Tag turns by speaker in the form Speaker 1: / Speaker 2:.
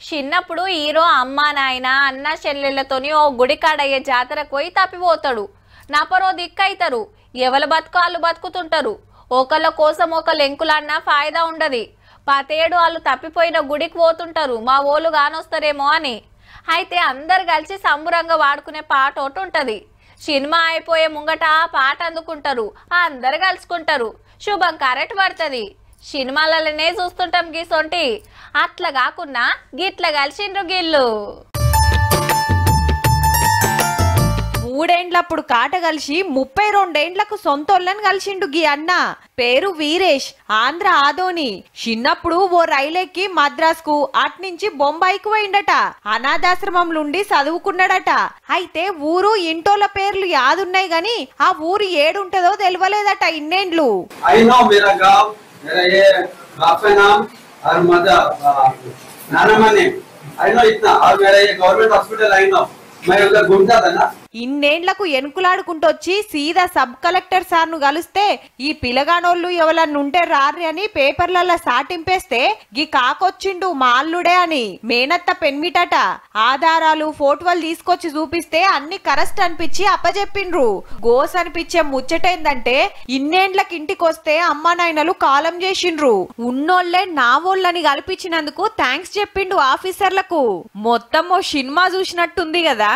Speaker 1: చిన్నప్పుడు హీరో అమ్మా నాయన అన్న చెల్లెళ్ళతోని ఓ గుడికాడయ్యే జాతరకు పోయి తప్పిపోతాడు. నపరో దిక్కైతారు. ఎవల బతుకాళ్ళు బతుకుతుంటారు. ఒకళ్ళ కోసం ఒకళ్ళు ఎంకులన్నా ఫాయిదా ఉండదు. పతేడు వాళ్ళు తప్పిపోయిన గుడికి పోతుంటారు మా ఓళ్ళు గానొస్తారేమో అని. అయితే అందరు కలిసి సంబురంగా వాడుకునే పాట ఒకటి ఉంటుంది. సినిమా అయిపోయే ముంగట ఆ పాట అందుకుంటారు. అందరు కలుసుకుంటారు. శుభం కరెక్ట్ పడుతుంది. సినిమాలనే చూస్తుంటాం గీసొంటి. అట్లా కాకున్నా గిట్ల కలిసిండ్రు గిల్లు.
Speaker 2: మూడేండ్లప్పుడు కాట కలిసి 32 సొంతోళ్ళని కలిసిండు గీ అన్న. పేరు వీరేష్, ఆంధ్ర ఆదోని. చిన్నప్పుడు ఓ రైలెక్కి మద్రాస్కు అట్నుంచి బొంబాయికి పోయిండట. అనాథాశ్రమంలుండి చదువుకున్నాడట. అయితే ఊరు ఇంటోళ్ళ పేర్లు యాదున్నాయి గాని ఆ ఊరు ఏడుంటదో తెలియలేదట ఇన్నేండ్లు.
Speaker 3: और मदर नाना ने आई नो इतना और मेरा ये गवर्नमेंट हॉस्पिटल आई नो मैं उधर घूमता था ना.
Speaker 2: ఇన్నేండ్లకు ఎనుకులాడుకుంటొచ్చి సీదా సబ్ కలెక్టర్ సార్ను కలిస్తే ఈ పిలగానోళ్ళు ఎవరన్నుంటే రారి అని పేపర్లలో సాటింపేస్తే గీ కాకొచ్చిండు మా అల్లుడే అని. మేనత్త పెన్మిటట. ఆధారాలు ఫోటోలు తీసుకొచ్చి చూపిస్తే అన్ని కరెస్ట్ అనిపించి అప్పచెప్పిండ్రు. గోస్ అనిపించే ముచ్చటేందంటే ఇన్నేండ్లకి ఇంటికొస్తే అమ్మా నాయనలు కాలం చేసిండ్రు. ఉన్నోళ్లే నావోళ్ళని కల్పించినందుకు థ్యాంక్స్ చెప్పిండు ఆఫీసర్లకు. మొత్తం ఓ సినిమా చూసినట్టుంది కదా.